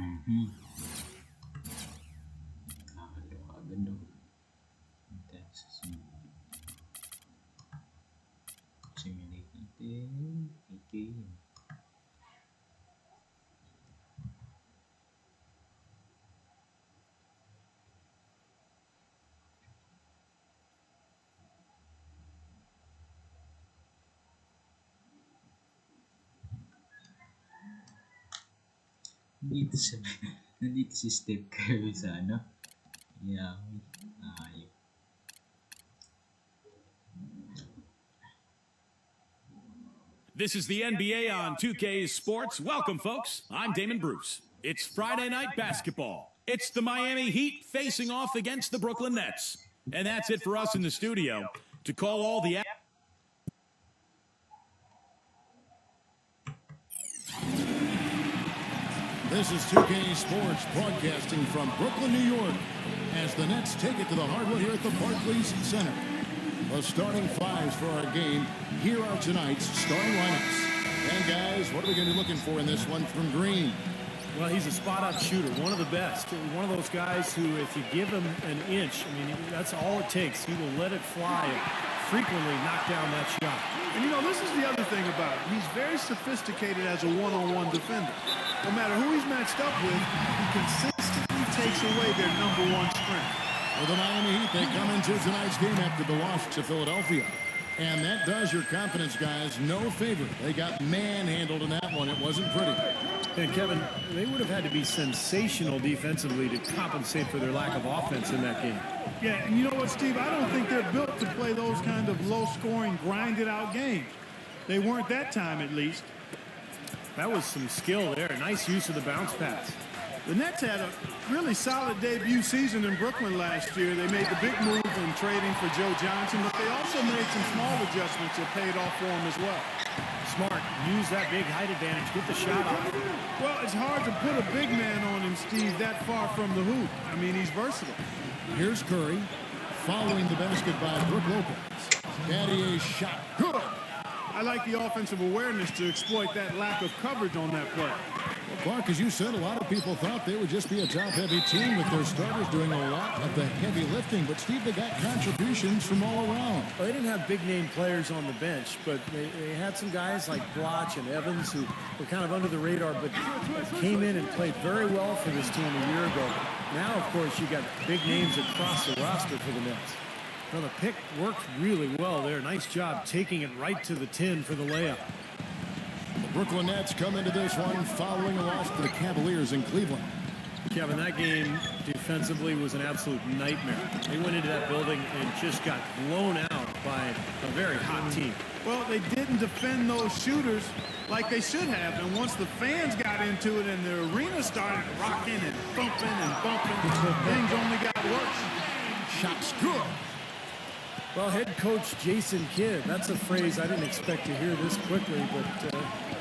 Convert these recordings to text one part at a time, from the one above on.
Mhm. Nakakaloka agad daw. Texas simulate natin. Okay. Nandito sa nandito si Steph Curry sa ano? Yeah. Ayun. This is the NBA on 2K Sports. Welcome, folks. I'm Damon Bruce. It's Friday night basketball. It's the Miami Heat facing off against the Brooklyn Nets. And that's it for us in the studio. To call all the... This is 2K Sports broadcasting from Brooklyn, New York, as the Nets take it to the hardwood here at the Barclays Center. The starting fives for our game. Here are tonight's starting lineups. And guys, what are we going to be looking for in this one from Green? Well, he's a spot-up shooter, one of the best. One of those guys who, if you give him an inch, I mean, that's all it takes. He will let it fly and frequently knock down that shot. And, you know, this is the other thing about it. He's very sophisticated as a one-on-one defender. No matter who he's matched up with, he consistently takes away their number one strength. For the Miami Heat, they come into tonight's game after the loss to Philadelphia. And that does your confidence guys no favor. They got manhandled in that one. It wasn't pretty. And, Kevin, they would have had to be sensational defensively to compensate for their lack of offense in that game. Yeah, and you know what, Steve? I don't think they're built to play those kind of low-scoring, grinded-out games. They weren't that time, at least. That was some skill there. Nice use of the bounce pass. The Nets had a really solid debut season in Brooklyn last year. They made the big move in trading for Joe Johnson, but they also made some small adjustments that paid off for them as well. Smart. Use that big height advantage. Get the shot off. Well, it's hard to put a big man on him, Steve, that far from the hoop. I mean, he's versatile. Here's Curry, following the basket by Brook Lopez. Battier's shot. Good. I like the offensive awareness to exploit that lack of coverage on that play. Well, Clark, as you said, a lot of people thought they would just be a top-heavy team with their starters doing a lot of the heavy lifting. But, Steve, they got contributions from all around. Well, they didn't have big-name players on the bench, but they had some guys like Blotch and Evans who were kind of under the radar, but came in and played very well for this team a year ago. Now, of course, you got big names across the roster for the Nets. Well, the pick worked really well there. Nice job taking it right to the 10 for the layup. The Brooklyn Nets come into this one following a loss to the Cavaliers in Cleveland. Kevin, that game defensively was an absolute nightmare. They went into that building and just got blown out by a very hot team. Well, they didn't defend those shooters like they should have. And once the fans got into it and the arena started rocking and bumping, things only got worse. Shots good. Well, head coach Jason Kidd, that's a phrase I didn't expect to hear this quickly, but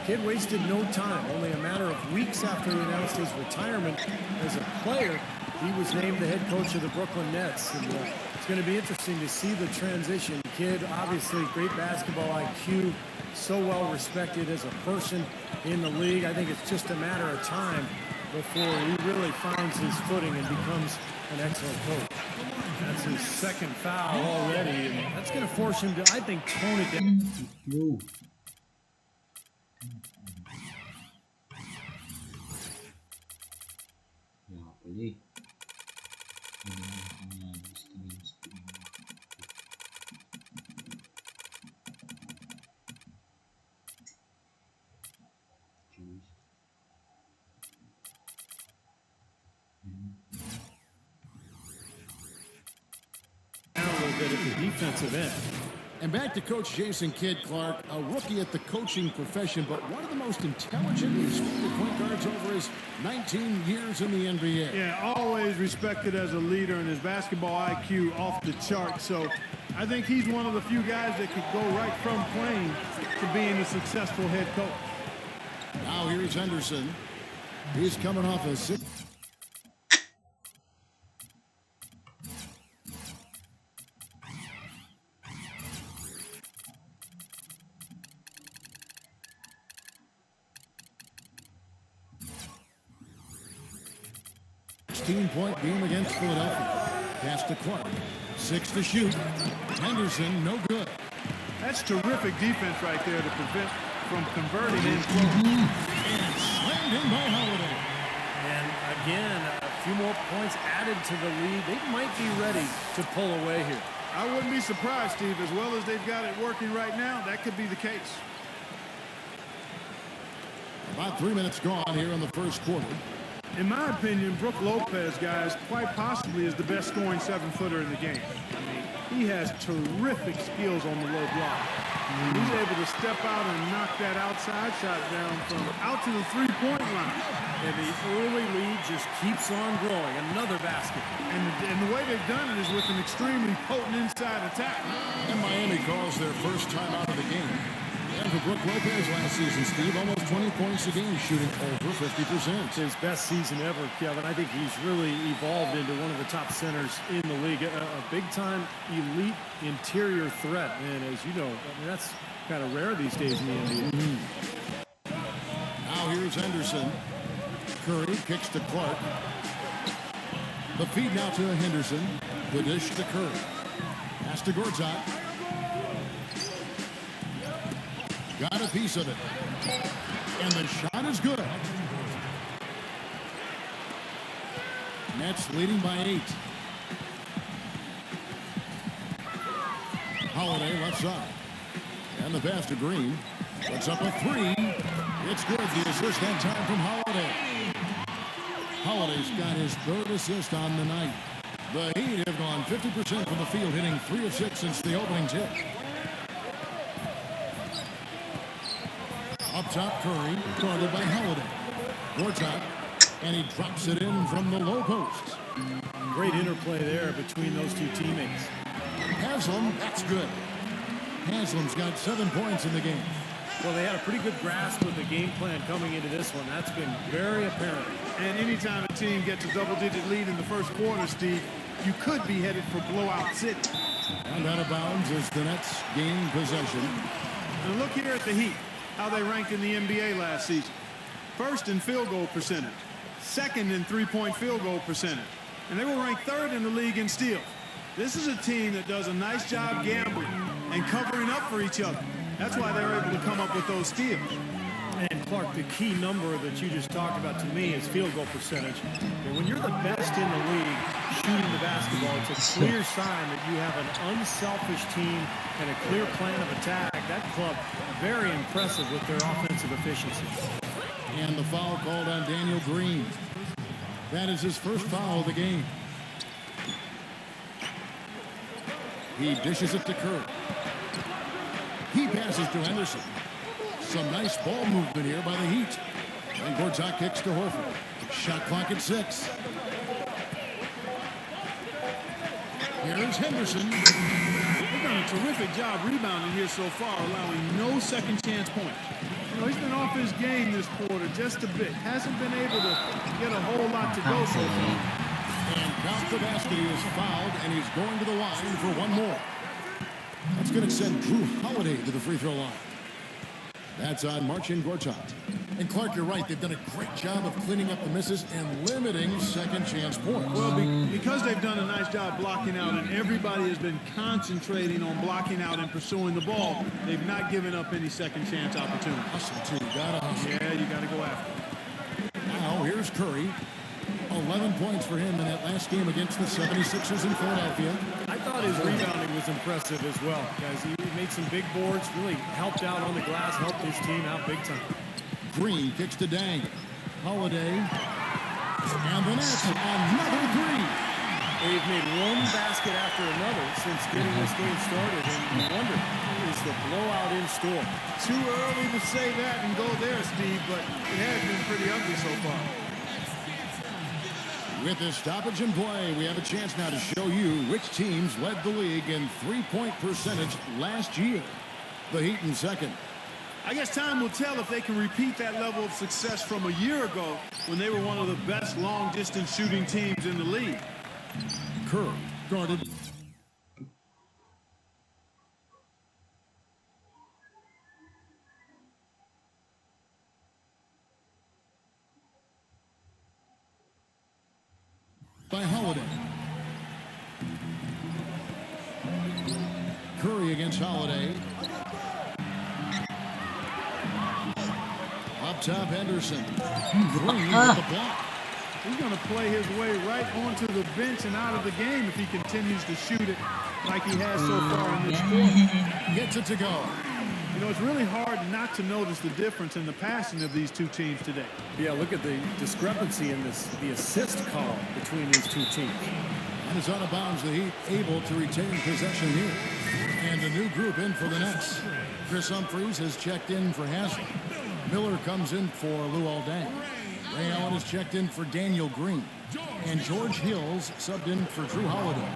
Kidd wasted no time. Only a matter of weeks after he announced his retirement as a player, he was named the head coach of the Brooklyn Nets. And it's going to be interesting to see the transition. Kidd, obviously, great basketball IQ, so well respected as a person in the league. I think it's just a matter of time before he really finds his footing and becomes an excellent coach. That's his second foul already, and that's going to force him to, I think, tone it down. Move. Pali. A little bit at the defensive end. And back to Coach Jason Kidd, Clark, a rookie at the coaching profession, but one of the most intelligent and respected point guards over his 19 years in the NBA. Yeah, always respected as a leader, and his basketball IQ off the chart. So I think he's one of the few guys that could go right from playing to being a successful head coach. Now here's Henderson. He's coming off a 6. 16-point game against Philadelphia. Pass to Clark. 6 to shoot. Henderson, no good. That's terrific defense right there to prevent from converting in close. And slammed in by Holiday. And again, a few more points added to the lead. They might be ready to pull away here. I wouldn't be surprised, Steve. As well as they've got it working right now, that could be the case. About 3 minutes gone here in the first quarter. In my opinion, Brook Lopez, guys, quite possibly is the best scoring 7-footer in the game. I mean, he has terrific skills on the low block. He's able to step out and knock that outside shot down from out to the three-point line. And the early lead just keeps on growing. Another basket. And the way they've done it is with an extremely potent inside attack. And Miami calls their first time out of the game. And for Brook Lopez last season, Steve, almost 20 points a game, shooting over 50%. It's his best season ever, Kevin. I think he's really evolved into one of the top centers in the league. A big-time elite interior threat. And as you know, I mean, that's kind of rare these days in the NBA. Now here's Henderson. Curry kicks to Clark. The feed now to Henderson. The dish to Curry. Pass to Gortat. Got a piece of it. And the shot is good. Nets leading by 8. Holiday left side. And the pass to Green. Puts up a 3. It's good. The assist that time from Holiday. Holiday's got his 3rd assist on the night. The Heat have gone 50% from the field, hitting 3 of 6 since the opening tip. Up top, Curry, guarded by Holiday. Gortat, and he drops it in from the low post. Great interplay there between those two teammates. Haslam, that's good. Haslam's got 7 points in the game. Well, they had a pretty good grasp of the game plan coming into this one. That's been very apparent. And anytime a team gets a double-digit lead in the first quarter, Steve, you could be headed for blowout city. And out of bounds as the Nets gain possession. And look here at the Heat, how they ranked in the NBA last season. First in field goal percentage, second in three-point field goal percentage, and they were ranked 3rd in the league in steals. This is a team that does a nice job gambling and covering up for each other. That's why they're able to come up with those steals. And Clark, the key number that you just talked about to me is field goal percentage. And when you're the best in the league shooting the basketball, it's a clear sign that you have an unselfish team and a clear plan of attack. That club, very impressive with their offensive efficiency. And the foul called on Daniel Green. That is his first foul of the game. He dishes it to Curry. He passes to Henderson. Some nice ball movement here by the Heat. And Gortat kicks to Horford. Shot clock at 6. Here's Henderson. They've done a terrific job rebounding here so far, allowing no second chance points. You know, he's been off his game this quarter just a bit. Hasn't been able to get a whole lot to go so far. And count the basket. He is fouled, and he's going to the line for one more. That's going to send Drew Holiday to the free throw line. That's on Marcin Gortat. And Clark, you're right. They've done a great job of cleaning up the misses and limiting second chance points. Well, because they've done a nice job blocking out and everybody has been concentrating on blocking out and pursuing the ball, they've not given up any second chance opportunities. Hustle, too. Gotta hustle. Yeah, you got to go after it. Now, here's Curry. 11 points for him in that last game against the 76ers in Philadelphia. I thought his rebounding was impressive as well, guys. He made some big boards, really helped out on the glass, helped his team out big time. Green kicks to Dang. Holiday. And the Nets, another 3. They've made one basket after another since getting this game started, and you wonder, is the blowout in store? Too early to say that and go there, Steve, but it has been pretty ugly so far. With this stoppage in play, we have a chance now to show you which teams led the league in three-point percentage last year. The Heat in second. I guess time will tell if they can repeat that level of success from a year ago when they were one of the best long-distance shooting teams in the league. Curry guarded. by Holiday. Curry against Holiday. Up top, Henderson. Green with the block. He's going to play his way right onto the bench and out of the game if he continues to shoot it like he has so far in this quarter. Gets it to go. You know, it's really hard not to notice the difference in the passing of these two teams today. Yeah, look at the discrepancy in the assist column between these two teams. And it's out of bounds. The Heat able to retain possession here. And a new group in for the Nets. Chris Humphries has checked in for Haslem. Miller comes in for Luol Deng. Ray Allen has checked in for Daniel Green. And George Hills subbed in for Drew Holiday.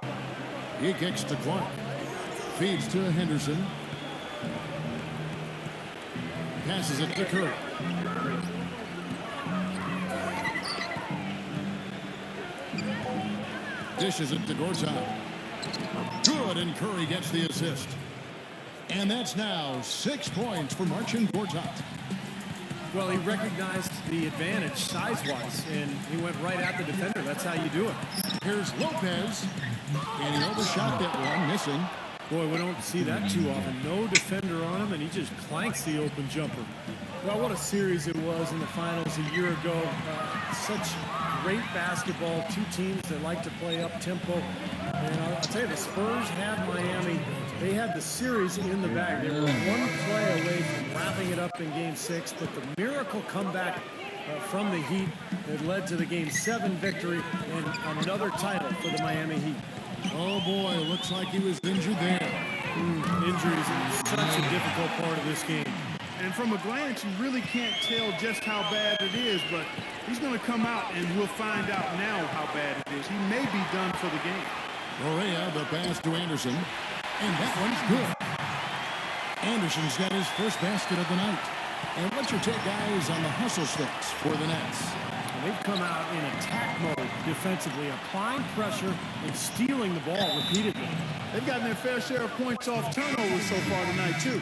He kicks to Clark. Feeds to Henderson. Passes it to Curry. Dishes it to Gortat. Good, and Curry gets the assist. And that's now 6 points for Marcin Gortat. Well, he recognized the advantage size-wise, and he went right at the defender. That's how you do it. Here's Lopez, and he overshot that one, missing. Boy, we don't see that too often. No defender on him, and he just clanks the open jumper. Well, what a series it was in the finals a year ago. Such great basketball. Two teams that like to play up-tempo. And I'll tell you, the Spurs had Miami. They had the series in the bag. They were one play away from wrapping it up in Game 6, but the miracle comeback from the Heat that led to the Game 7 victory and another title for the Miami Heat. Oh, boy, looks like he was injured there. Injuries are such a difficult part of this game. And from a glance, you really can't tell just how bad it is, but he's going to come out, and we'll find out now how bad it is. He may be done for the game. Correa, the pass to Anderson, and that one's good. Anderson's got his first basket of the night. And what's your take, guys, on the hustle sticks for the Nets? They've come out in attack mode defensively, applying pressure and stealing the ball repeatedly. They've gotten their fair share of points off turnovers so far tonight, too.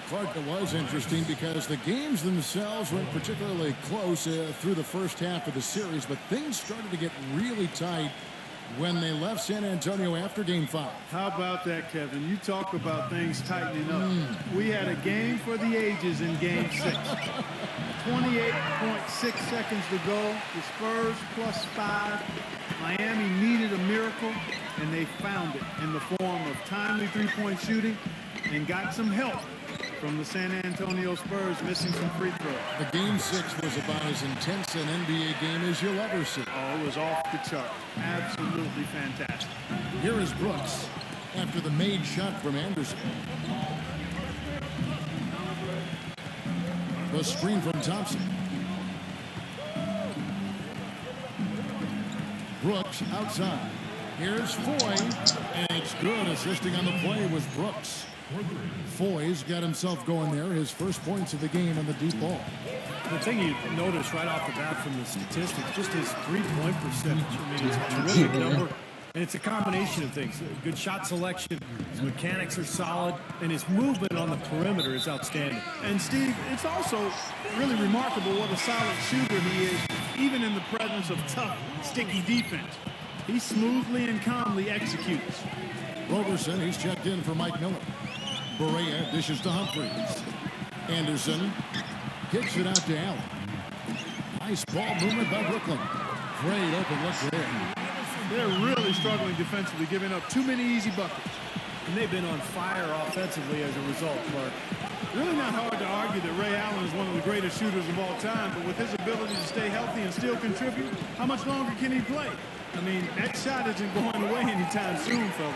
Clark, it was interesting because the games themselves weren't particularly close through the first half of the series, but things started to get really tight when they left San Antonio after Game 5. How about that, Kevin? You talk about things tightening up. We had a game for the ages in Game 6. 28.6 seconds to go. The Spurs +5. Miami needed a miracle, and they found it in the form of timely three-point shooting and got some help from the San Antonio Spurs missing some free throws. The Game 6 was about as intense an NBA game as you'll ever see. Oh, it was off the chart. Absolutely fantastic. Here is Brooks after the made shot from Anderson. The screen from Thompson. Brooks outside. Here's Foy, and it's good. Assisting on the play was Brooks. Foy's got himself going there. His first points of the game on the deep ball. The thing you notice right off the bat from the statistics, just his three-point percentage. I mean, it's a terrific number, and it's a combination of things. Good shot selection, his mechanics are solid, and his movement on the perimeter is outstanding. And Steve, it's also really remarkable what a solid shooter he is, even in the presence of tough, sticky defense. He smoothly and calmly executes. Roberson, he's checked in for Mike Miller. Correa dishes to Humphries. Anderson kicks it out to Allen. Nice ball movement by Brooklyn. Great open look there. They're really struggling defensively, giving up too many easy buckets. And they've been on fire offensively as a result, Clark. Really not hard to argue that Ray Allen is one of the greatest shooters of all time, but with his ability to stay healthy and still contribute, how much longer can he play? I mean, that shot isn't going away anytime soon, fellas.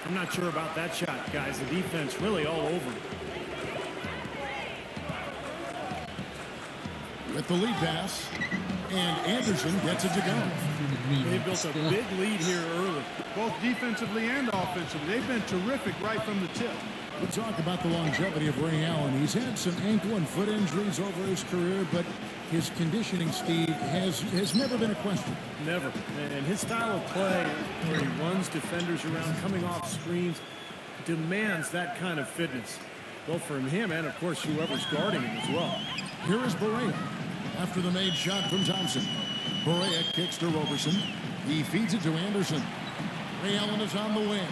I'm not sure about that shot, guys. The defense really all over it. With the lead pass, and Anderson gets it to go. They built a big lead here early. Both defensively and offensively. They've been terrific right from the tip. We'll talk about the longevity of Ray Allen. He's had some ankle and foot injuries over his career, but his conditioning, Steve, has never been a question. Never. And his style of play, where he runs defenders around, coming off screens, demands that kind of fitness, both from him and, of course, whoever's guarding him as well. Here is Correa after the made shot from Thompson. Correa kicks to Roberson. He feeds it to Anderson. Ray Allen is on the wing.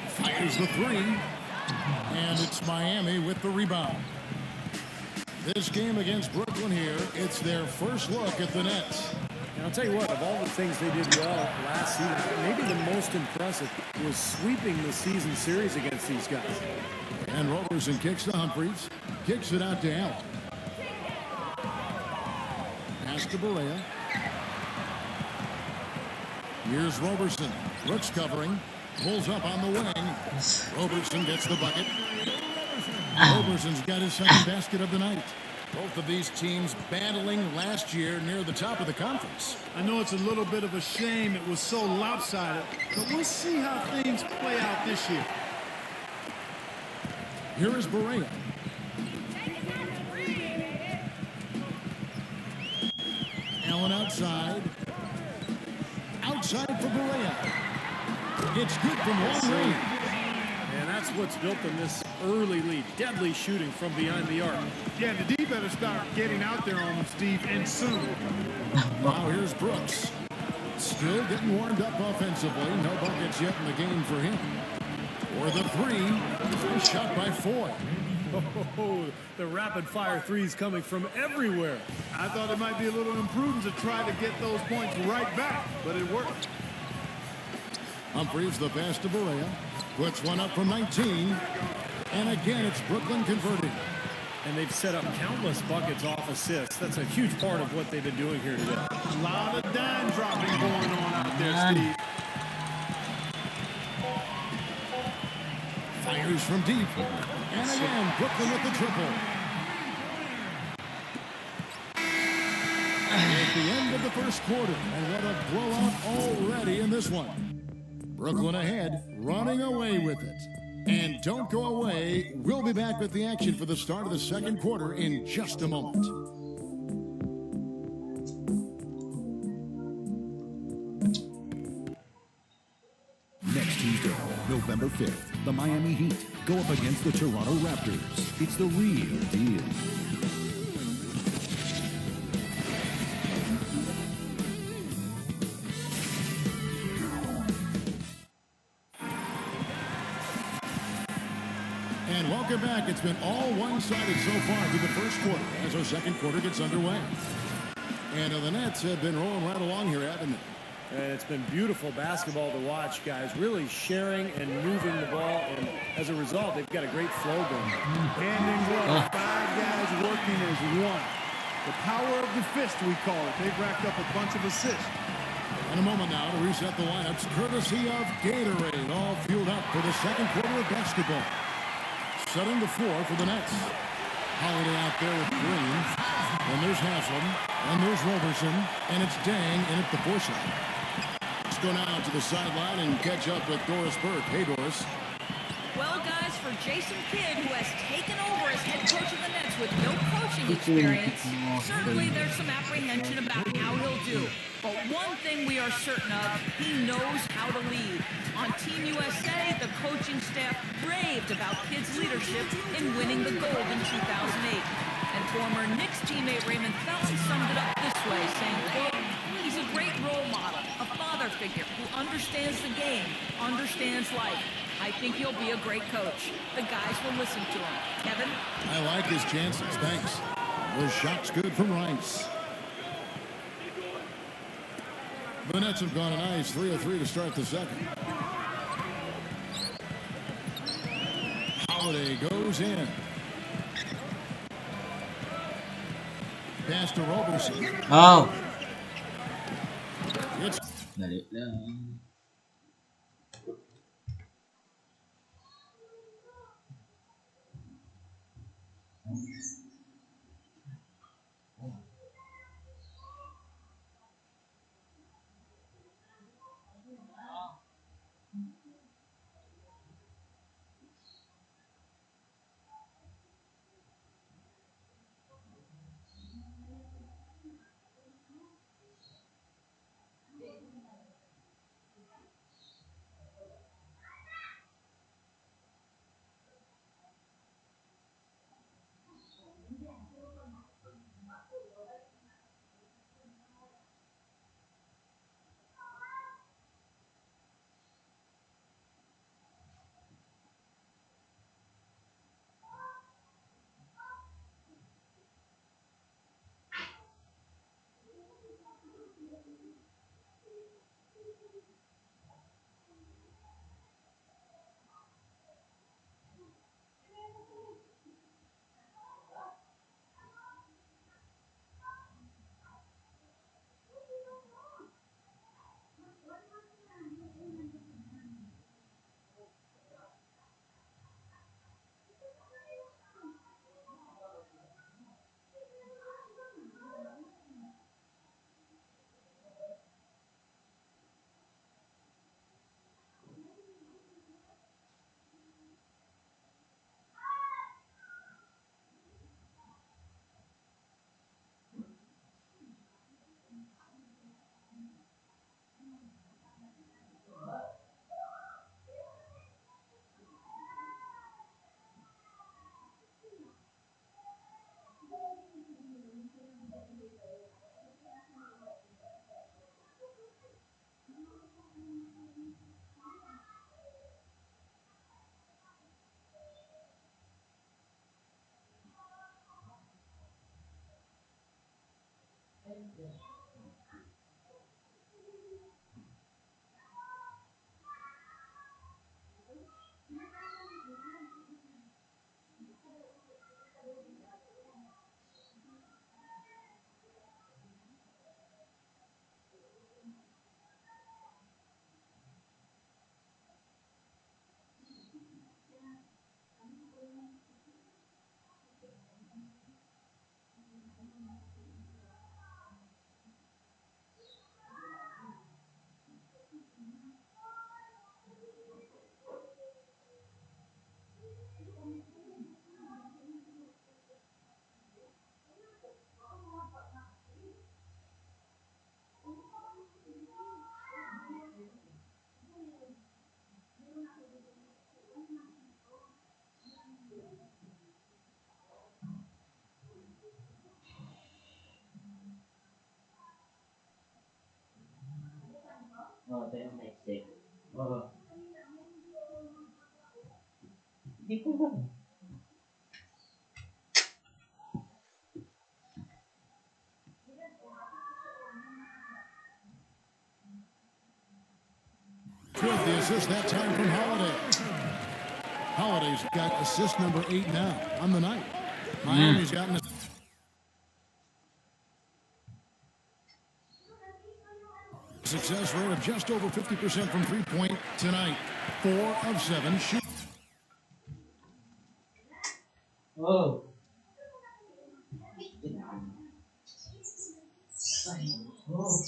Fires the three. And it's Miami with the rebound. This game against Brooklyn here, it's their first look at the Nets. And I'll tell you what, of all the things they did well last season, maybe the most impressive was sweeping the season series against these guys. And Roberson kicks to Humphries. Kicks it out to Allen. Pass to Barea. Here's Roberson. Brooks covering. Pulls up on the wing. Roberson gets the bucket. Roberson's got his second basket of the night. Both of these teams battling last year near the top of the conference. I know it's a little bit of a shame it was so lopsided, but we'll see how things play out this year. Here is Barea. Allen outside. Outside for Barea. It's good from long range. And that's what's built them this early lead. Deadly shooting from behind the arc. Yeah, the D better start getting out there on them, Steve, and soon. Now here's Brooks. Still getting warmed up offensively. No buckets yet in the game for him. For the three. Shot by Foy. Oh, the rapid-fire threes coming from everywhere. I thought it might be a little imprudent to try to get those points right back, but it worked. Humphries the pass to Barea. Puts one up from 19. And again, it's Brooklyn converting. And they've set up countless buckets off assists. That's a huge part of what they've been doing here today. A lot of dime dropping going on out there, Steve. Fires from deep. And again, Brooklyn with the triple. At the end of the first quarter. And what a blowout already in this one. Brooklyn ahead, running away with it. And don't go away. We'll be back with the action for the start of the second quarter in just a moment. Next Tuesday, November 5th, the Miami Heat go up against the Toronto Raptors. It's the real deal. And welcome back. It's been all one-sided so far through the first quarter as our second quarter gets underway. And the Nets have been rolling right along here, haven't they? And it's been beautiful basketball to watch, guys. Really sharing and moving the ball. And as a result, they've got a great flow going. Hand in glove, 5 guys working as one. The power of the fist, we call it. They've racked up a bunch of assists. In a moment now to reset the lineups, courtesy of Gatorade, all fueled up for the second quarter of basketball. Setting the floor for the Nets. Holiday out there with Green. And there's Haslam. And there's Roberson. And it's Dang in at the 4 side. Let's go now to the sideline and catch up with Doris Burke. Hey, Doris. Well, guys, for Jason Kidd, who has taken over as head coach of the Nets with no coaching experience, certainly there's some apprehension about how he'll do. But one thing we are certain of, he knows how to lead. On Team USA, the coaching staff raved about Kidd's leadership in winning the gold in 2008. And former Knicks teammate Raymond Felton summed it up this way, saying, quote, he's a great role model, a father figure who understands the game, understands life. I think he'll be a great coach. The guys will listen to him. Kevin? I like his chances. Thanks. The shot's good from Rice. The Nets have gone a nice 3 of 3 to start the second. Holiday goes in. Pass to Roberson. Oh, It's dali lang. Oh, ito yung next step. Oo. Hindi ko lang. With the assist that time from Holiday. Holiday's got assist number 8 now on the night. Miami's gotten a success rate of just over 50% from three-point tonight. 4 of 7 shoot. Oh. Oh.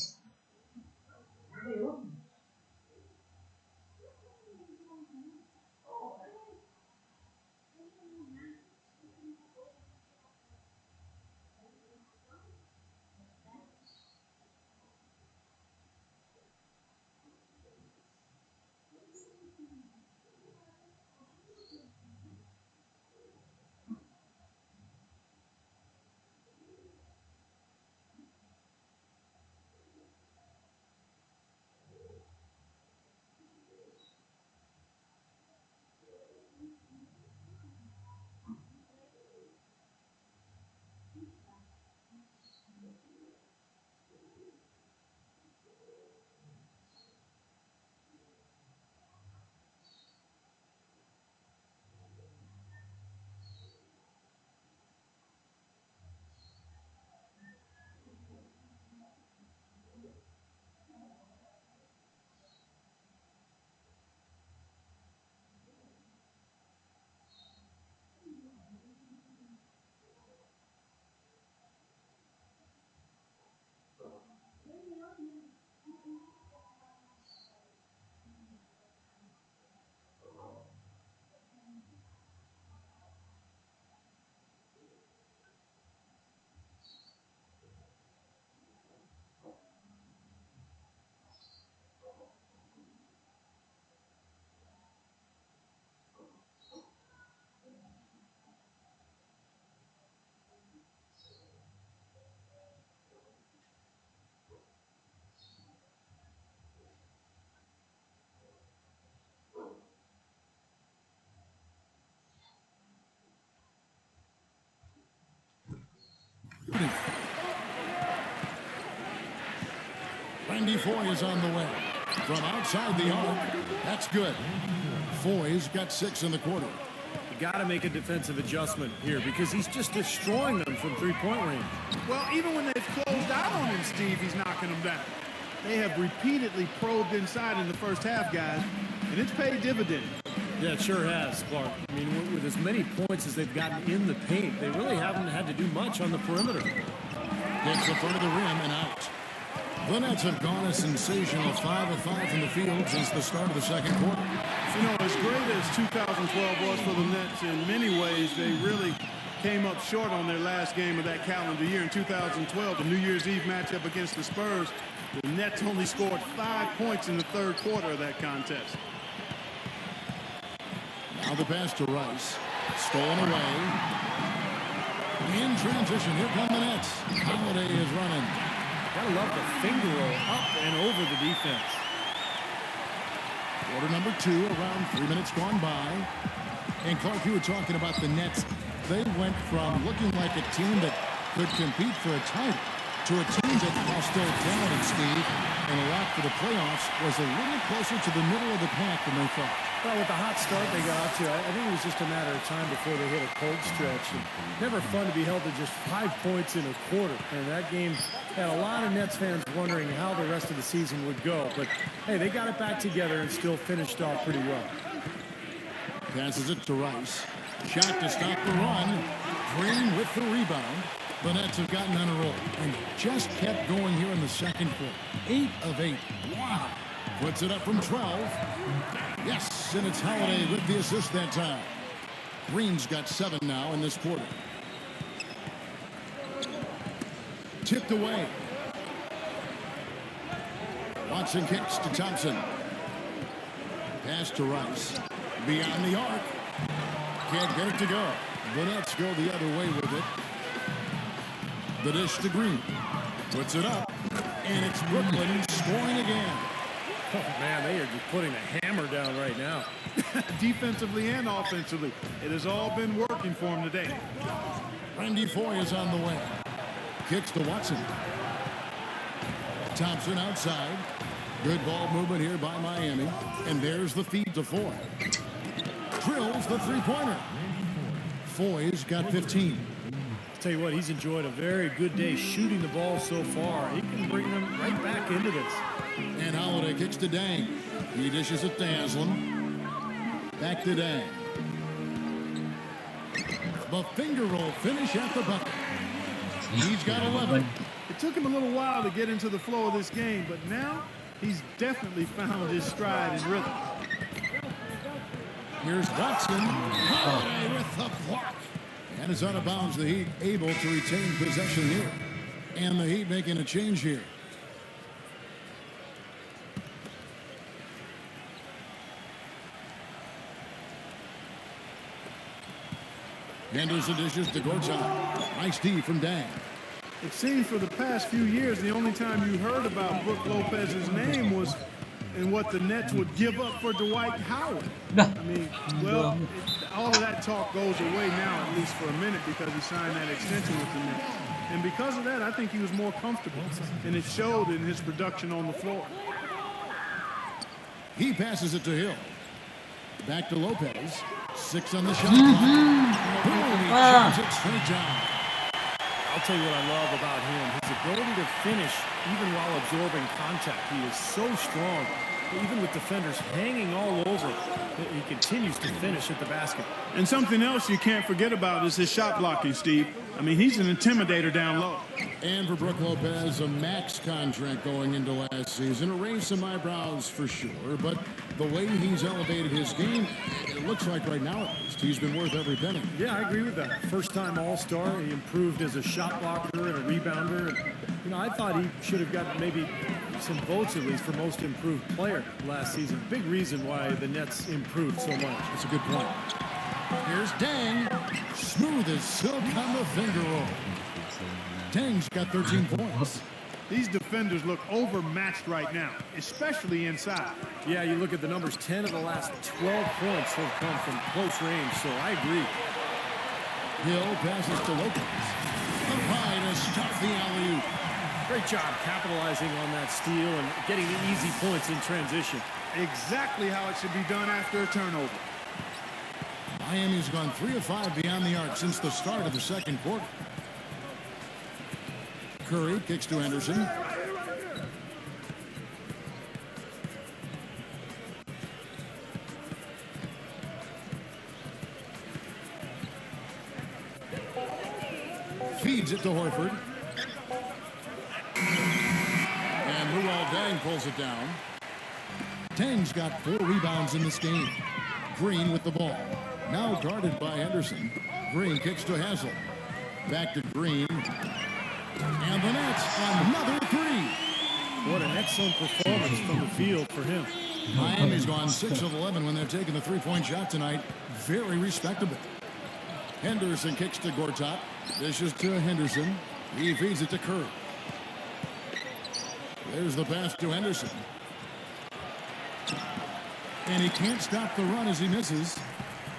Randy Foy is on the way. From outside the arc, that's good. Foy's got 6 in the quarter. You got to make a defensive adjustment here because he's just destroying them from three-point range. Well, even when they've closed out on him, Steve, he's knocking them down. They have repeatedly probed inside in the first half, guys, and it's paid dividends. Yeah, it sure has, Clark. I mean, with as many points as they've gotten in the paint, they really haven't had to do much on the perimeter. Gets the front of the rim and out. The Nets have gone a sensational 5 of 5 from the field since the start of the second quarter. You know, as great as 2012 was for the Nets, in many ways, they really came up short on their last game of that calendar year. In 2012, the New Year's Eve matchup against the Spurs, the Nets only scored 5 points in the third quarter of that contest. Now the pass to Rice. Stolen away. In transition, here come the Nets. Holiday is running. Gotta love the finger roll up and over the defense. Quarter number 2, around 3 minutes gone by. And Clark, you were talking about the Nets. They went from looking like a team that could compete for a title to a team that, while still talented, Steve, and a lot for the playoffs, was a little closer to the middle of the pack than they thought. Well, with the hot start they got out to, I think it was just a matter of time before they hit a cold stretch. And never fun to be held to just 5 points in a quarter. And that game had a lot of Nets fans wondering how the rest of the season would go. But, hey, they got it back together and still finished off pretty well. Passes it to Rice. Shot to stop the run. Green with the rebound. The Nets have gotten on a roll and just kept going here in the second quarter. 8 of 8. Wow. Puts it up from 12. Yes, and it's Holiday with the assist that time. Green's got 7 now in this quarter. Tipped away. Watson kicks to Thompson. Pass to Rice. Beyond the arc. Can't get it to go. The Nets go the other way with it. The dish to Green. Puts it up. And it's Brooklyn scoring again. Oh, man, they are just putting a hammer down right now. Defensively and offensively, it has all been working for him today. Randy Foy is on the way. Kicks to Watson. Thompson outside. Good ball movement here by Miami. And there's the feed to Foy. Drills the three-pointer. Foy's got 15. I'll tell you what, he's enjoyed a very good day shooting the ball so far. He can bring them right back into this. And Holiday kicks to Dang. He dishes it to Haslam. Back to Dang. The finger roll finish at the bucket. He's got 11. It took him a little while to get into the flow of this game, but now he's definitely found his stride and rhythm. Here's Watson. Holiday with the block. And it's out of bounds. The Heat able to retain possession here. And the Heat making a change here. Handles the dishes to Gortat. Nice D from Dang. It seems for the past few years, the only time you heard about Brook Lopez's name was in what the Nets would give up for Dwight Howard. I mean, well, all of that talk goes away now, at least for a minute, because he signed that extension with the Nets. And because of that, I think he was more comfortable, and it showed in his production on the floor. He passes it to Hill. Back to Lopez. 6 on the shot clock. Boom, he jams it straight down. I'll tell you what I love about him. His ability to finish even while absorbing contact. He is so strong. Even with defenders hanging all over, he continues to finish at the basket. And something else you can't forget about is his shot blocking, Steve. I mean, he's an intimidator down low. And for Brook Lopez, a max contract going into last season. It raised some eyebrows for sure, but the way he's elevated his game, it looks like right now at least, he's been worth every penny. Yeah, I agree with that. First-time All-Star, he improved as a shot blocker and a rebounder. And, you know, I thought he should have gotten maybe some votes at least for most improved player last season. Big reason why the Nets improved so much. That's a good point. Here's Dang. Smooth as silk on the finger roll. Dang's got 13 points. These defenders look overmatched right now, especially inside. Yeah, you look at the numbers, 10 of the last 12 points have come from close range, so I agree. Hill passes to Lopez. The pie to stop the alley-oop. Great job capitalizing on that steal and getting the easy points in transition. Exactly how it should be done after a turnover. Miami's gone 3 of 5 beyond the arc since the start of the second quarter. Curry kicks to Henderson. Feeds it to Horford. And Luol Deng pulls it down. Deng's got 4 rebounds in this game. Green with the ball. Now guarded by Henderson. Green kicks to Hazel. Back to Green. And the Nets, another 3. What an excellent performance from the field for him. Miami's gone 6 of 11 when they're taking the three-point shot tonight. Very respectable. Henderson kicks to Gortat. Dishes to Henderson. He feeds it to Curry. There's the pass to Henderson. And he can't stop the run as he misses.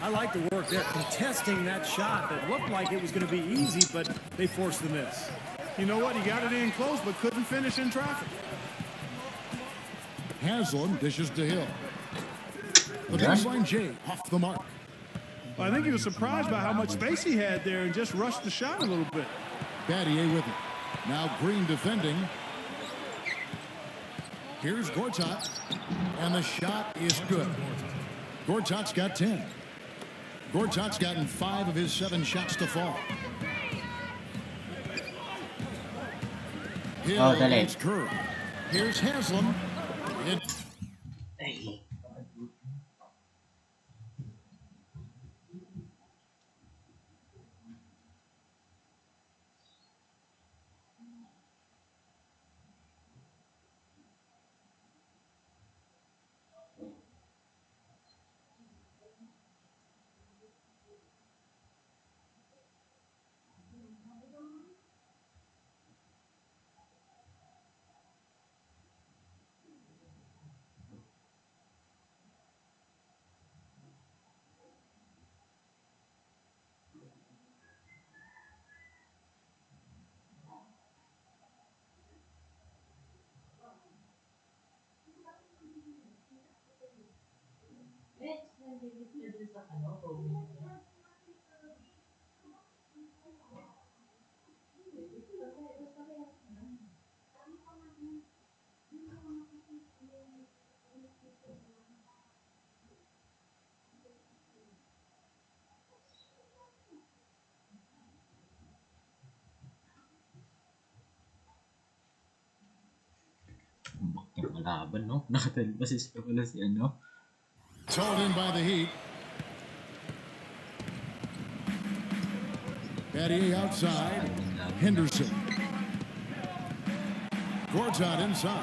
I like the work there, contesting that shot that looked like it was going to be easy, but they forced the miss. You know what? He got it in close, but couldn't finish in traffic. Haslam dishes to Hill. The baseline J off the mark. Well, I think he was surprised by how much space he had there and just rushed the shot a little bit. Battier with it. Now Green defending. Here's Gortat. And the shot is good. Gortat's got 10. Gortat's gotten 5 of his 7 shots to fall. Hill against Curry. Here's Haslam. Yung kalaban, no? Nakatalbas pala si ano. Told in by the Heat. Battier outside. Henderson. Gortat inside.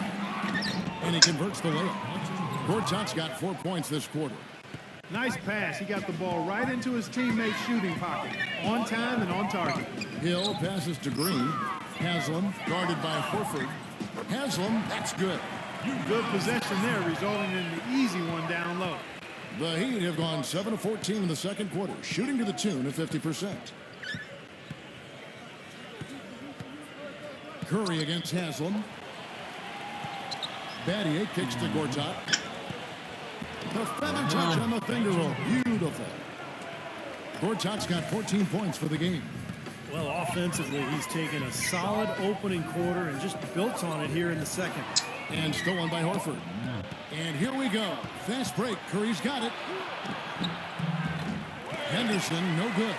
And he converts the layup. Gortat's got 4 points this quarter. Nice pass. He got the ball right into his teammate's shooting pocket. On time and on target. Hill passes to Green. Haslam guarded by Horford. Haslam, that's good. Good possession there, resulting in the easy one down low. The Heat have gone 7 of 14 in the second quarter, shooting to the tune of 50%. Curry against Haslam. Battier kicks to Gortat. The feather touch on the finger roll. Beautiful. Gortat's got 14 points for the game. Well, offensively, he's taken a solid opening quarter and just built on it here in the second. And stolen by Horford. And here we go. Fast break. Curry's got it. Henderson, no good.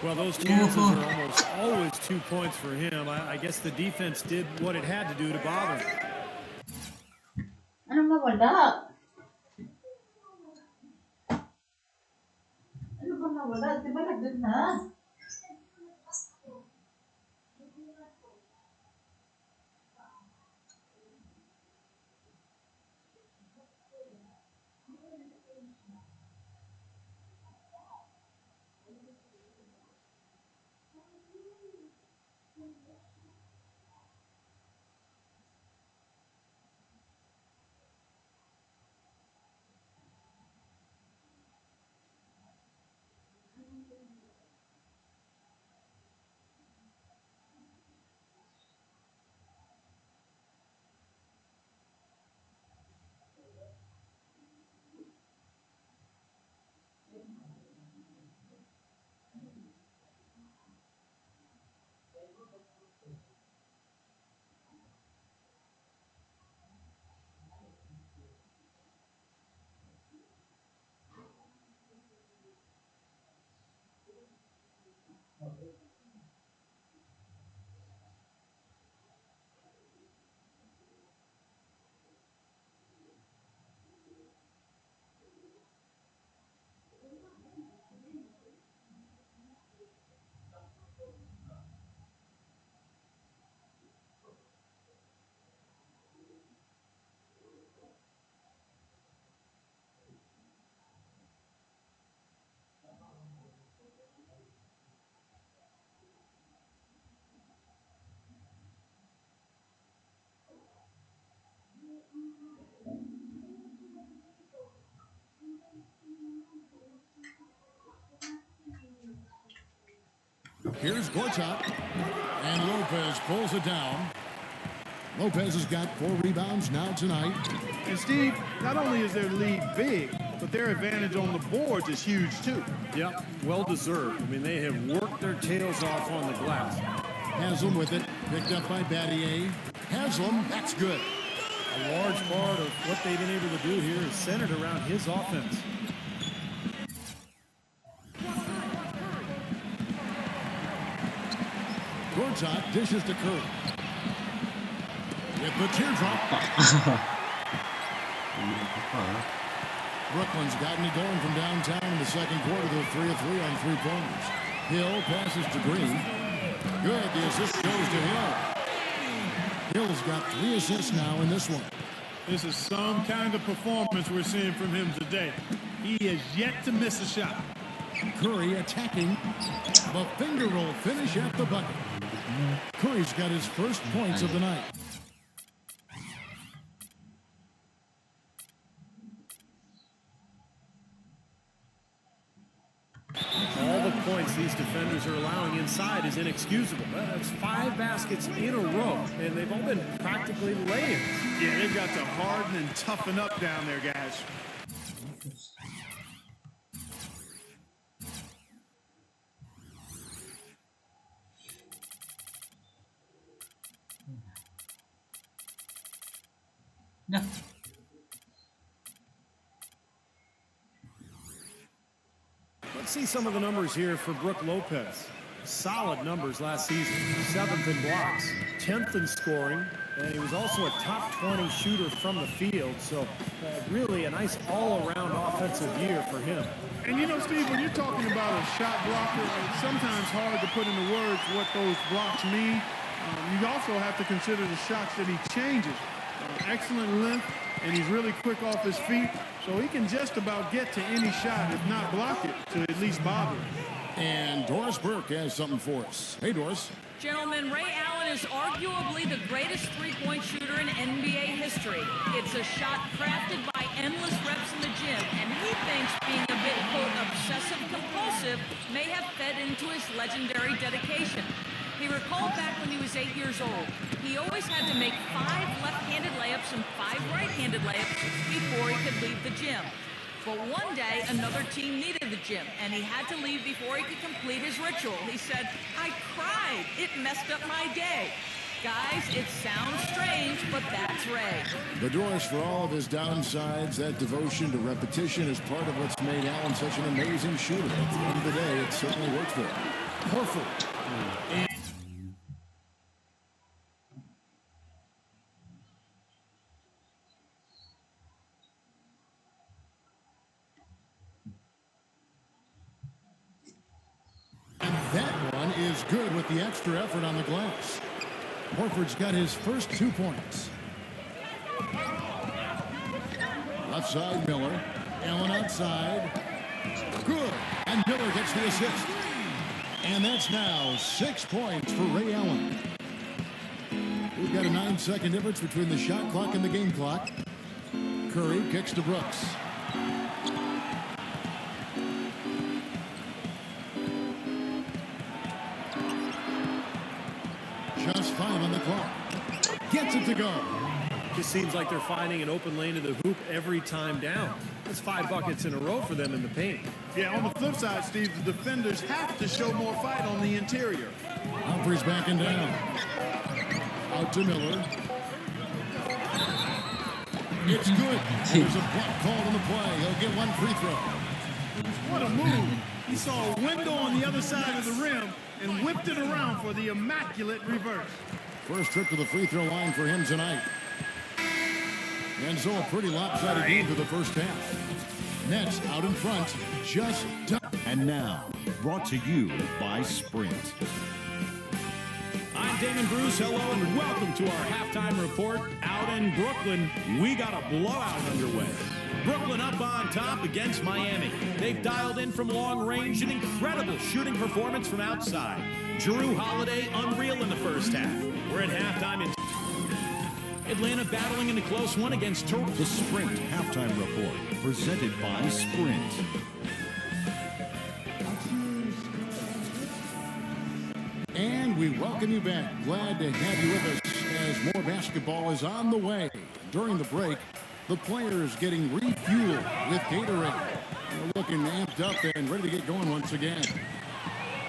Well, those chances are almost always 2 points for him. I guess the defense did what it had to do to bother him. Ano nawala? Ano ba nawala? Di ba nagdun na? Here's Gortat, and Lopez pulls it down. Lopez has got 4 rebounds now tonight. And Steve, not only is their lead big, but their advantage on the boards is huge too. Yep, well deserved. I mean, they have worked their tails off on the glass. Haslam with it, picked up by Battier. Haslam, that's good. A large part of what they've been able to do here is centered around his offense. Gortat dishes to Curry. With the teardrop. Brooklyn's gotten it going from downtown in the second quarter. They're 3 of 3 on 3-pointers. Hill passes to Green. Good. The assist goes to Hill. Hill's got 3 assists now in this one. This is some kind of performance we're seeing from him today. He has yet to miss a shot. Curry attacking. The finger roll finish at the bucket. Curry's got his first points of the night. All the points these defenders are allowing inside is inexcusable. That's 5 baskets in a row, and they've all been practically laying. Yeah, they've got to harden and toughen up down there, guys. No. Let's see some of the numbers here for Brook Lopez. Solid numbers last season. 7th in blocks, 10th in scoring, and he was also a top 20 shooter from the field. So really a nice all-around offensive year for him. And you know, Steve, when you're talking about a shot blocker, it's sometimes hard to put into words what those blocks mean. You also have to consider the shots that he changes. Excellent length, and he's really quick off his feet, so he can just about get to any shot, if not block it, to at least bother it. And Doris Burke has something for us. Hey, Doris. Gentlemen, Ray Allen is arguably the greatest three-point shooter in NBA history. It's a shot crafted by endless reps in the gym, and he thinks being a bit, quote, obsessive-compulsive may have fed into his legendary dedication. He recalled back when he was 8 years old. He always had to make 5 left-handed layups and 5 right-handed layups before he could leave the gym. But one day, another team needed the gym, and he had to leave before he could complete his ritual. He said, "I cried. It messed up my day." Guys, it sounds strange, but that's Ray. The Doris, for all of his downsides, that devotion to repetition is part of what's made Allen such an amazing shooter. At the end of the day, it certainly worked for him. Horford. That one is good with the extra effort on the glass. Horford's got his first 2 points. Left side, Miller. Allen outside. Good. And Miller gets the assist. And that's now 6 points for Ray Allen. We've got a 9-second difference between the shot clock and the game clock. Curry kicks to Brooks. Just 5 on the clock. Gets it to go. Just seems like they're finding an open lane to the hoop every time down. That's 5 buckets in a row for them in the paint. Yeah, on the flip side, Steve, the defenders have to show more fight on the interior. Humphries backing down. Out to Miller. It's good. There's a block called on the play. He'll get 1 free throw. What a move. He saw a window on the other side of the rim and whipped it around for the immaculate reverse. First trip to the free throw line for him tonight. And so a pretty lopsided game for the first half. Nets out in front, just done. And now, brought to you by Sprint. I'm Damon Bruce. Hello and welcome to our halftime report. Out in Brooklyn, we got a blowout underway. Brooklyn up on top against Miami. They've dialed in from long range, an incredible shooting performance from outside. Jrue Holiday unreal in the first half. We're at halftime Atlanta battling in a close one against Toronto. The Sprint Halftime Report, presented by Sprint. And we welcome you back. Glad to have you with us as more basketball is on the way. During the break, the players getting refueled with Gatorade. They're looking amped up and ready to get going once again.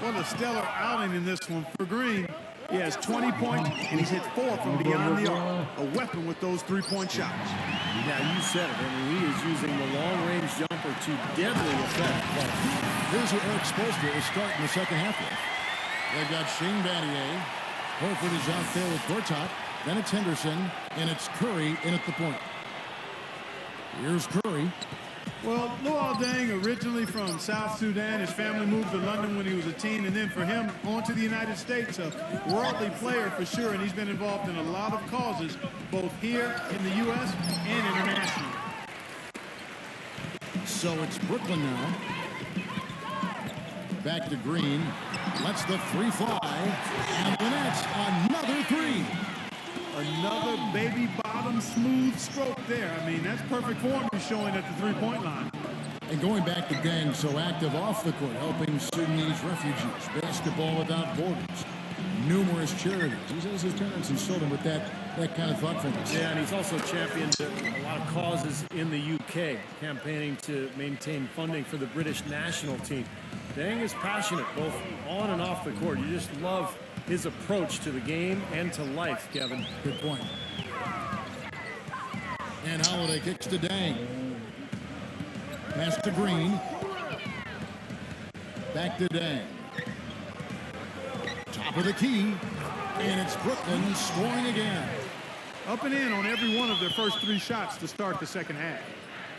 What a stellar outing in this one for Green. He has 20 points, and he's hit 4 from beyond the arc. A weapon with those three-point shots. Yeah, you said it. I mean, he is using the long-range jumper to deadly effect. Here's who Eric Spoelstra is starting the second half with. They've got Shane Battier. Horford is out there with Gortat. Then it's Henderson, and it's Curry in at the point. Here's Curry. Well, Luol Deng, originally from South Sudan, his family moved to London when he was a teen, and then for him, on to the United States, a worldly player for sure, and he's been involved in a lot of causes, both here in the U.S. and internationally. So it's Brooklyn now. Back to Green. Lets the free fly. And the Nets, another three. Another baby bottom smooth stroke there. I mean, that's perfect form he's showing at the three-point line. And going back to Deng, so active off the court, helping Sudanese refugees. Basketball Without Borders. Numerous charities. He says his parents instilled him with that kind of thoughtfulness. Yeah, and he's also championed a lot of causes in the UK, campaigning to maintain funding for the British national team. Deng is passionate, both on and off the court. You just love his approach to the game and to life, Kevin. Good point. And Holiday kicks to Deng. Pass to Green. Back to Deng. Top of the key. And it's Brooklyn scoring again. Up and in on every one of their first 3 shots to start the second half.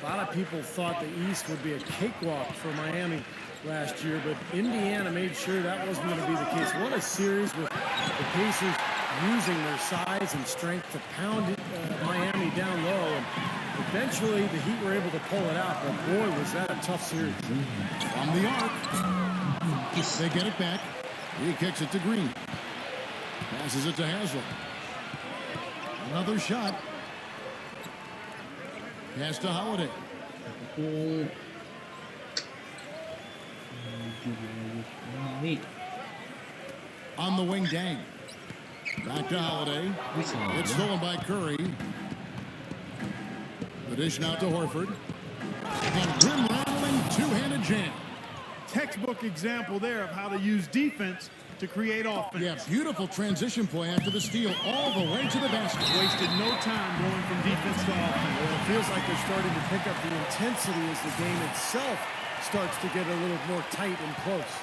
A lot of people thought the East would be a cakewalk for Miami last year, but Indiana made sure that wasn't going to be the case. What a series with the Pacers using their size and strength to pound Miami down low, and eventually the Heat were able to pull it out, but boy, was that a tough series. From the arc. They get it back. He kicks it to Green. Passes it to Haslam. Another shot. Pass to Holiday. On the wing, Deng. Back to Holiday. It's stolen by Curry. The dish now to Horford. And grim rattling two-handed jam. Textbook example there of how to use defense to create offense. Yeah, beautiful transition play after the steal all the way to the basket. Wasted no time going from defense to offense. Well, it feels like they're starting to pick up the intensity as the game itself starts to get a little more tight and close.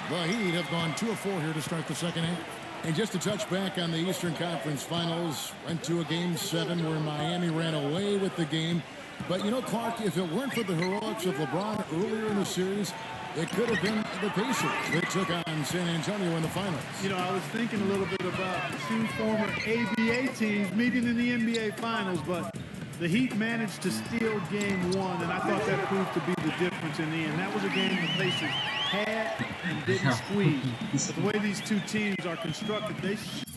The Heat have gone 2 of 4 here to start the second half. And just to touch back on the Eastern Conference Finals, went to a Game 7 where Miami ran away with the game. But, you know, Clark, if it weren't for the heroics of LeBron earlier in the series, it could have been the Pacers that took on San Antonio in the finals. You know, I was thinking a little bit about 2 former ABA teams meeting in the NBA Finals, but the Heat managed to steal Game 1, and I thought that proved to be the difference in the end. That was a game the Pacers had and didn't squeeze. But the way these 2 teams are constructed, they should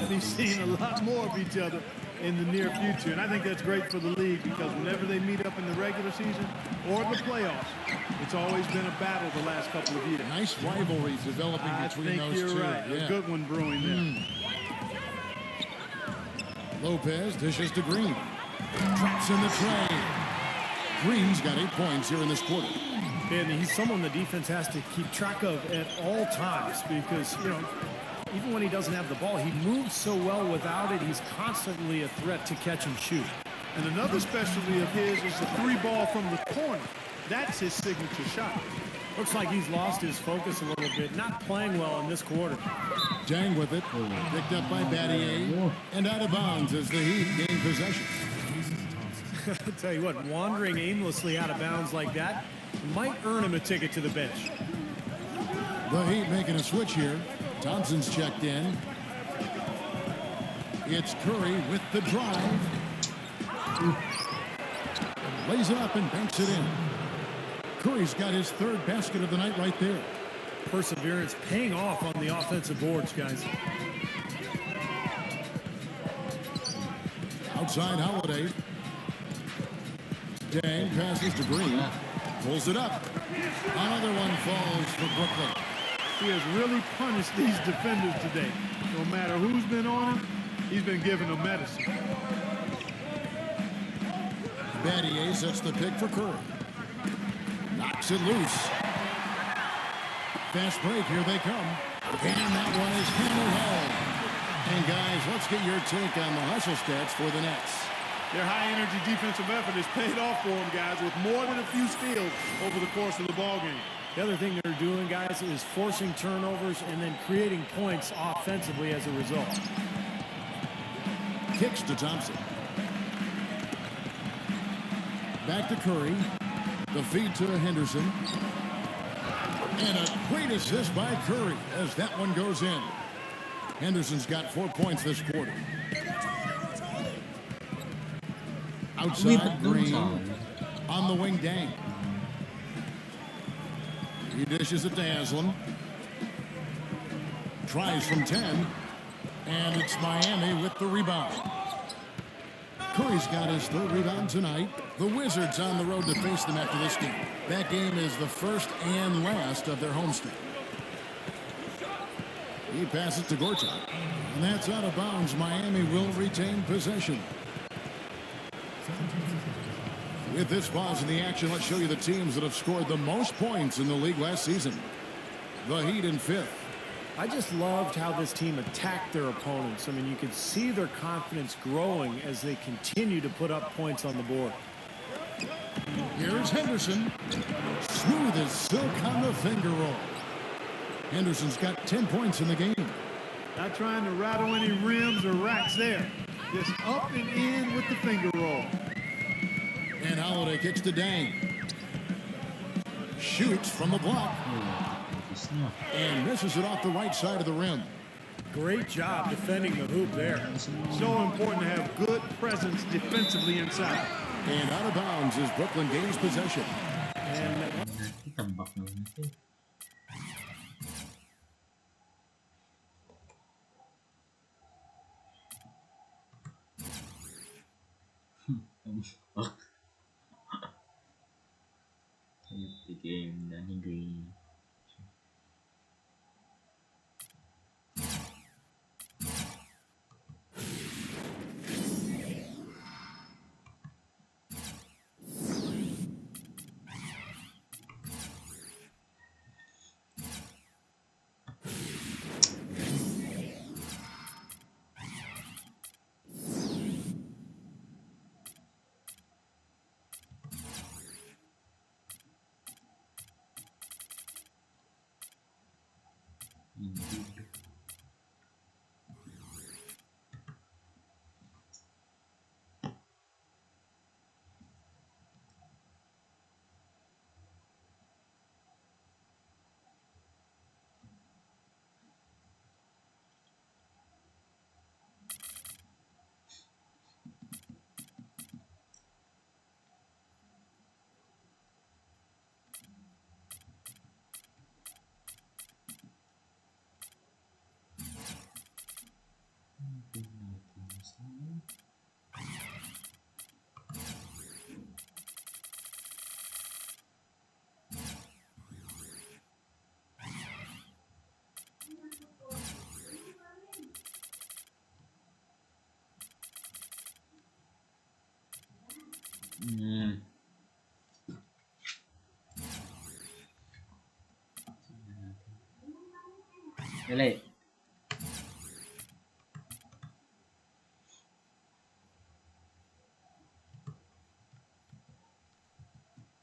be seeing a lot more of each other in the near future. And I think that's great for the league because whenever they meet up in the regular season or the playoffs, it's always been a battle the last couple of years. Nice rivalry developing between those two. I think you're right. Yeah. A good one brewing there. Lopez dishes to Green. Drops in the tray. Green's got 8 points here in this quarter. And he's someone the defense has to keep track of at all times because, you know, even when he doesn't have the ball, he moves so well without it. He's constantly a threat to catch and shoot. And another specialty of his is the 3 ball from the corner. That's his signature shot. Looks like he's lost his focus a little bit. Not playing well in this quarter. Deng with it. Picked up by Battier. And out of bounds as the Heat gain possession. I tell you what, wandering aimlessly out of bounds like that might earn him a ticket to the bench. The Heat making a switch here. Thompson's checked in. It's Curry with the drive. Lays it up and banks it in. Curry's got his 3rd basket of the night right there. Perseverance paying off on the offensive boards, guys. Outside Holiday. Dang passes to Green. Pulls it up. Another one falls for Brooklyn. He has really punished these defenders today. No matter who's been on him, he's been giving them medicine. Battier sets the pick for Curry. Knocks it loose. Fast break, here they come. And that one is hammered home. And guys, let's get your take on the hustle stats for the Nets. Their high-energy defensive effort has paid off for them, guys, with more than a few steals over the course of the ballgame. The other thing they're doing, guys, is forcing turnovers and then creating points offensively as a result. Kicks to Thompson. Back to Curry. The feed to Henderson. And a great assist by Curry as that one goes in. Henderson's got 4 points this quarter. Outside Green. On the wing, Dang. He dishes it to Haslam. Tries from 10. And it's Miami with the rebound. Curry's got his third rebound tonight. The Wizards on the road to face them after this game. That game is the first and last of their homestand. He passes to Gortat. And that's out of bounds. Miami will retain possession. With this pause in the action, let's show you the teams that have scored the most points in the league last season. The Heat in 5th. I just loved how this team attacked their opponents. I mean, you could see their confidence growing as they continue to put up points on the board. Here's Henderson. Smooth as silk on the finger roll. Henderson's got 10 points in the game. Not trying to rattle any rims or racks there. Just up and in with the finger roll. And Holiday kicks to Dang. Shoots from the block. And misses it off the right side of the rim. Great job defending the hoop there. So important to have good presence defensively inside. And out of bounds as Brooklyn gains possession. And Tambak naman ito. Tambak. Ayop the game, Danny Green. Dali.